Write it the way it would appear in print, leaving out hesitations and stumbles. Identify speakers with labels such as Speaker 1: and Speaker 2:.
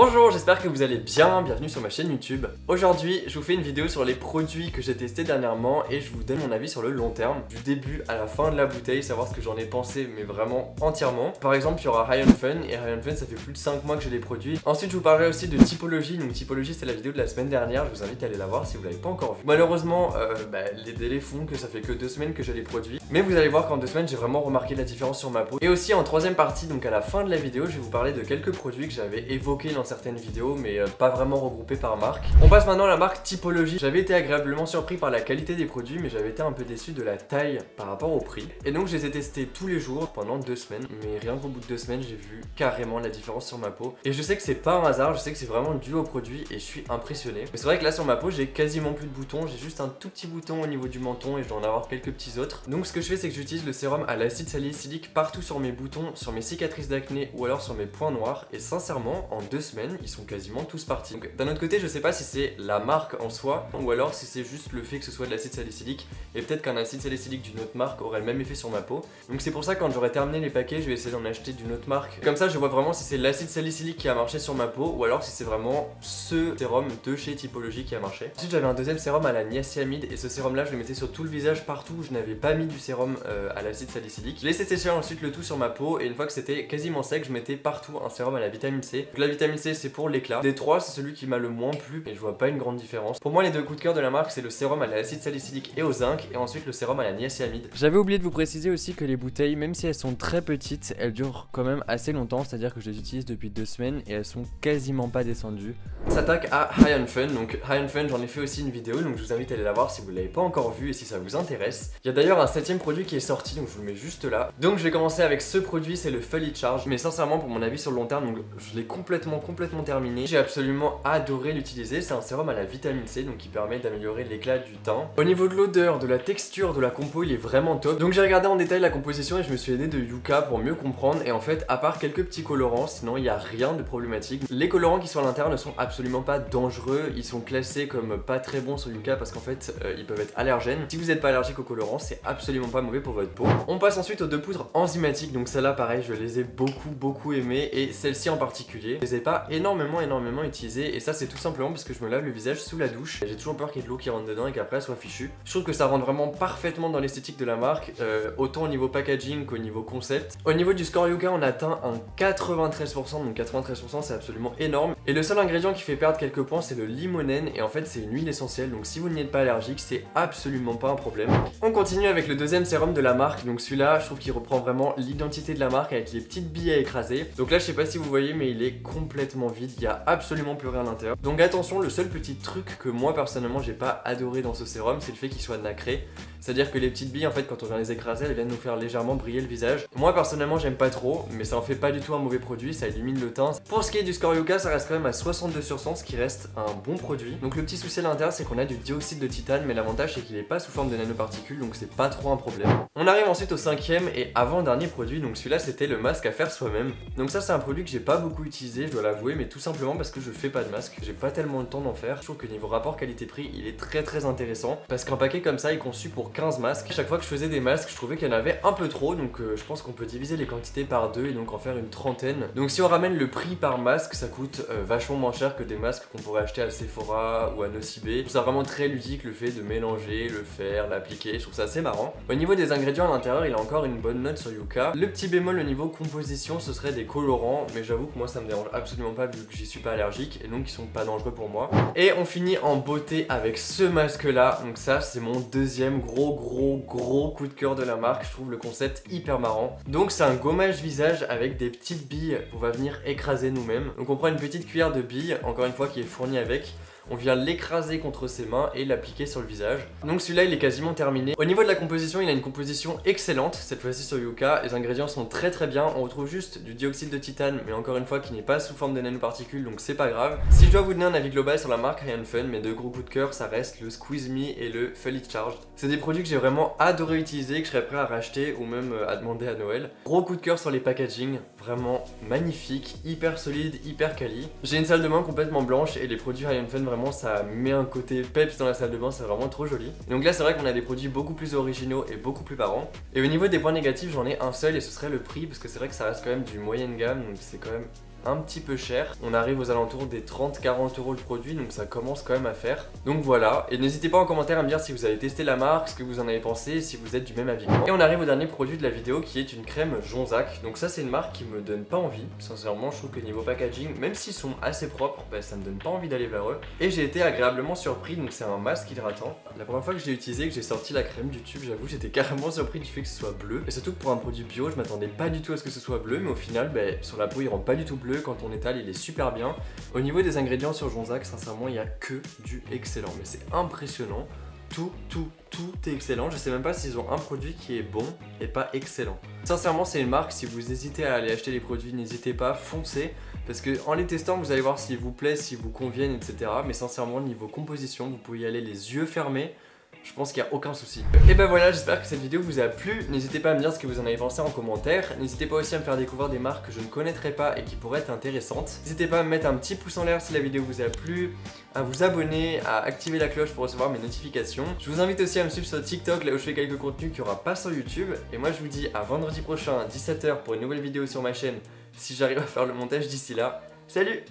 Speaker 1: Bonjour, j'espère que vous allez bien, bienvenue sur ma chaîne YouTube. Aujourd'hui, je vous fais une vidéo sur les produits que j'ai testés dernièrement et je vous donne mon avis sur le long terme, du début à la fin de la bouteille, savoir ce que j'en ai pensé, mais vraiment entièrement. Par exemple, il y aura High on Fun, et High on Fun, ça fait plus de 5 mois que je les produis. Ensuite, je vous parlerai aussi de Typologie, donc Typologie, c'est la vidéo de la semaine dernière, je vous invite à aller la voir si vous l'avez pas encore vue. Malheureusement, les délais font que ça fait que 2 semaines que je les produis, mais vous allez voir qu'en 2 semaines, j'ai vraiment remarqué la différence sur ma peau. Et aussi, en troisième partie, donc à la fin de la vidéo, je vais vous parler de quelques produits que j'avais évoqués dans certaines vidéos, mais pas vraiment regroupés par marque. On passe maintenant à la marque Typologie. J'avais été agréablement surpris par la qualité des produits, mais j'avais été un peu déçu de la taille par rapport au prix. Et donc je les ai testés tous les jours pendant 2 semaines, mais rien qu'au bout de 2 semaines, j'ai vu carrément la différence sur ma peau. Et je sais que c'est pas un hasard, je sais que c'est vraiment dû au produit et je suis impressionné. Mais c'est vrai que là sur ma peau, j'ai quasiment plus de boutons, j'ai juste un tout petit bouton au niveau du menton et je dois en avoir quelques petits autres. Donc ce que je fais, c'est que j'utilise le sérum à l'acide salicylique partout sur mes boutons, sur mes cicatrices d'acné ou alors sur mes points noirs. Et sincèrement, en 2 semaines, ils sont quasiment tous partis. Donc d'un autre côté, je sais pas si c'est la marque en soi ou alors si c'est juste le fait que ce soit de l'acide salicylique et peut-être qu'un acide salicylique d'une autre marque aurait le même effet sur ma peau. Donc c'est pour ça que quand j'aurai terminé les paquets, je vais essayer d'en acheter d'une autre marque. Comme ça, je vois vraiment si c'est l'acide salicylique qui a marché sur ma peau ou alors si c'est vraiment ce sérum de chez Typologie qui a marché. Ensuite, j'avais un deuxième sérum à la niacinamide et ce sérum là, je le mettais sur tout le visage partout où je n'avais pas mis du sérum à l'acide salicylique. Je laissais sécher ensuite le tout sur ma peau et une fois que c'était quasiment sec, je mettais partout un sérum à la vitamine C. Donc la vitamine C, c'est pour l'éclat. Des trois, c'est celui qui m'a le moins plu et je vois pas une grande différence. Pour moi, les deux coups de cœur de la marque, c'est le sérum à l'acide salicylique et au zinc et ensuite le sérum à la niacinamide. J'avais oublié de vous préciser aussi que les bouteilles, même si elles sont très petites, elles durent quand même assez longtemps, c'est-à-dire que je les utilise depuis 2 semaines et elles sont quasiment pas descendues. On s'attaque à High on Fun, donc High on Fun, j'en ai fait aussi une vidéo, donc je vous invite à aller la voir si vous l'avez pas encore vue et si ça vous intéresse. Il y a d'ailleurs un 7ème produit qui est sorti, donc je vous le mets juste là. Donc je vais commencer avec ce produit, c'est le Fully Charge, mais sincèrement pour mon avis sur le long terme, donc je l'ai complètement terminé. J'ai absolument adoré l'utiliser, c'est un sérum à la vitamine C, donc qui permet d'améliorer l'éclat du teint. Au niveau de l'odeur, de la texture, de la compo, il est vraiment top. Donc j'ai regardé en détail la composition et je me suis aidé de Yuka pour mieux comprendre, et en fait à part quelques petits colorants, sinon il n'y a rien de problématique. Les colorants qui sont à l'intérieur ne sont absolument pas dangereux, ils sont classés comme pas très bons sur Yuka parce qu'en fait ils peuvent être allergènes. Si vous n'êtes pas allergique aux colorants, c'est absolument pas mauvais pour votre peau. On passe ensuite aux 2 poudres enzymatiques, donc celles-là pareil, je les ai beaucoup aimées et celle-ci en particulier, je les ai pas énormément utilisées et ça c'est tout simplement parce que je me lave le visage sous la douche. J'ai toujours peur qu'il y ait de l'eau qui rentre dedans et qu'après elle soit fichue. Je trouve que ça rentre vraiment parfaitement dans l'esthétique de la marque, autant au niveau packaging qu'au niveau concept. Au niveau du score Yuka, on atteint un 93%, donc 93% c'est absolument énorme. Et le seul ingrédient qui fait perdre quelques points, c'est le limonène et en fait c'est une huile essentielle, donc si vous n'y êtes pas allergique, c'est absolument pas un problème. On continue avec le deuxième sérum de la marque, donc celui-là je trouve qu'il reprend vraiment l'identité de la marque avec les petites billes à écraser. Donc là je sais pas si vous voyez mais il est complètement vide, il y a absolument plus rien à l'intérieur. Donc attention, le seul petit truc que moi personnellement j'ai pas adoré dans ce sérum, c'est le fait qu'il soit nacré. C'est-à-dire que les petites billes en fait quand on vient les écraser, elles viennent nous faire légèrement briller le visage. Moi personnellement j'aime pas trop, mais ça en fait pas du tout un mauvais produit, ça illumine le teint. Pour ce qui est du score Yuka, ça reste quand même à 62 sur 100, ce qui reste un bon produit. Donc le petit souci à l'intérieur, c'est qu'on a du dioxyde de titane, mais l'avantage c'est qu'il est pas sous forme de nanoparticules, donc c'est pas trop un problème. On arrive ensuite au 5ème et avant-dernier produit, donc celui-là c'était le masque à faire soi-même. Donc ça c'est un produit que j'ai pas beaucoup utilisé, je dois l'avouer, mais tout simplement parce que je fais pas de masque, j'ai pas tellement le temps d'en faire. Je trouve que niveau rapport qualité-prix, il est très intéressant, parce qu'un paquet comme ça est conçu pour 15 masques. Chaque fois que je faisais des masques, je trouvais qu'il y en avait un peu trop, donc je pense qu'on peut diviser les quantités par 2 et donc en faire une trentaine. Donc si on ramène le prix par masque, ça coûte vachement moins cher que des masques qu'on pourrait acheter à Sephora ou à Nocibé. Je trouve ça vraiment très ludique le fait de mélanger, le faire, l'appliquer, je trouve ça assez marrant. Au niveau des ingrédients à l'intérieur, il a encore une bonne note sur Yuka. Le petit bémol au niveau composition, ce serait des colorants, mais j'avoue que moi ça me dérange absolument pas vu que j'y suis pas allergique et donc ils sont pas dangereux pour moi. Et on finit en beauté avec ce masque là, donc ça c'est mon deuxième gros coup de cœur de la marque. Je trouve le concept hyper marrant. Donc c'est un gommage visage avec des petites billes qu'on va venir écraser nous-mêmes. Donc on prend une petite cuillère de billes, encore une fois qui est fournie avec. On vient l'écraser contre ses mains et l'appliquer sur le visage. Donc celui-là il est quasiment terminé. Au niveau de la composition, il a une composition excellente, cette fois-ci sur Yuka. Les ingrédients sont très bien. On retrouve juste du dioxyde de titane, mais encore une fois qui n'est pas sous forme de nanoparticules, donc c'est pas grave. Si je dois vous donner un avis global sur la marque High on Fun, mes 2 gros coups de cœur, ça reste le Squeeze Me et le Fully Charged. C'est des produits que j'ai vraiment adoré utiliser, que je serais prêt à racheter ou même à demander à Noël. Gros coup de cœur sur les packaging, vraiment magnifique, hyper solide, hyper quali. J'ai une salle de bain complètement blanche et les produits High on Fun vraiment ça met un côté peps dans la salle de bain, c'est vraiment trop joli. Et donc là c'est vrai qu'on a des produits beaucoup plus originaux et beaucoup plus parents. Et au niveau des points négatifs, j'en ai un seul et ce serait le prix, parce que c'est vrai que ça reste quand même du moyenne gamme, donc c'est quand même un petit peu cher. On arrive aux alentours des 30-40 € le produit, donc ça commence quand même à faire. Donc voilà, et n'hésitez pas en commentaire à me dire si vous avez testé la marque, ce que vous en avez pensé, et si vous êtes du même avis que moi. Et on arrive au dernier produit de la vidéo qui est une crème Jonzac. Donc ça c'est une marque qui me donne pas envie. Sincèrement, je trouve que niveau packaging, même s'ils sont assez propres, bah, ça me donne pas envie d'aller vers eux. Et j'ai été agréablement surpris, donc c'est un masque hydratant. La première fois que je l'ai utilisé, que j'ai sorti la crème du tube, j'avoue j'étais carrément surpris du fait que ce soit bleu. Et surtout que pour un produit bio, je m'attendais pas du tout à ce que ce soit bleu, mais au final, bah, sur la peau il rend pas du tout bleu. Quand on étale, il est super bien. Au niveau des ingrédients sur Jonzac, sincèrement, il y a que du excellent. Mais c'est impressionnant. Tout est excellent. Je sais même pas s'ils ont un produit qui est bon et pas excellent. Sincèrement, c'est une marque, si vous hésitez à aller acheter les produits, n'hésitez pas, foncez. Parce que en les testant, vous allez voir s'ils vous plaisent, s'ils vous conviennent, etc. Mais sincèrement, niveau composition, vous pouvez y aller les yeux fermés. Je pense qu'il n'y a aucun souci. Et ben voilà, j'espère que cette vidéo vous a plu. N'hésitez pas à me dire ce que vous en avez pensé en commentaire. N'hésitez pas aussi à me faire découvrir des marques que je ne connaîtrais pas et qui pourraient être intéressantes. N'hésitez pas à me mettre un petit pouce en l'air si la vidéo vous a plu, à vous abonner, à activer la cloche pour recevoir mes notifications. Je vous invite aussi à me suivre sur TikTok, là où je fais quelques contenus qu'il n'y aura pas sur YouTube. Et moi je vous dis à vendredi prochain, 17 h pour une nouvelle vidéo sur ma chaîne, si j'arrive à faire le montage d'ici là. Salut!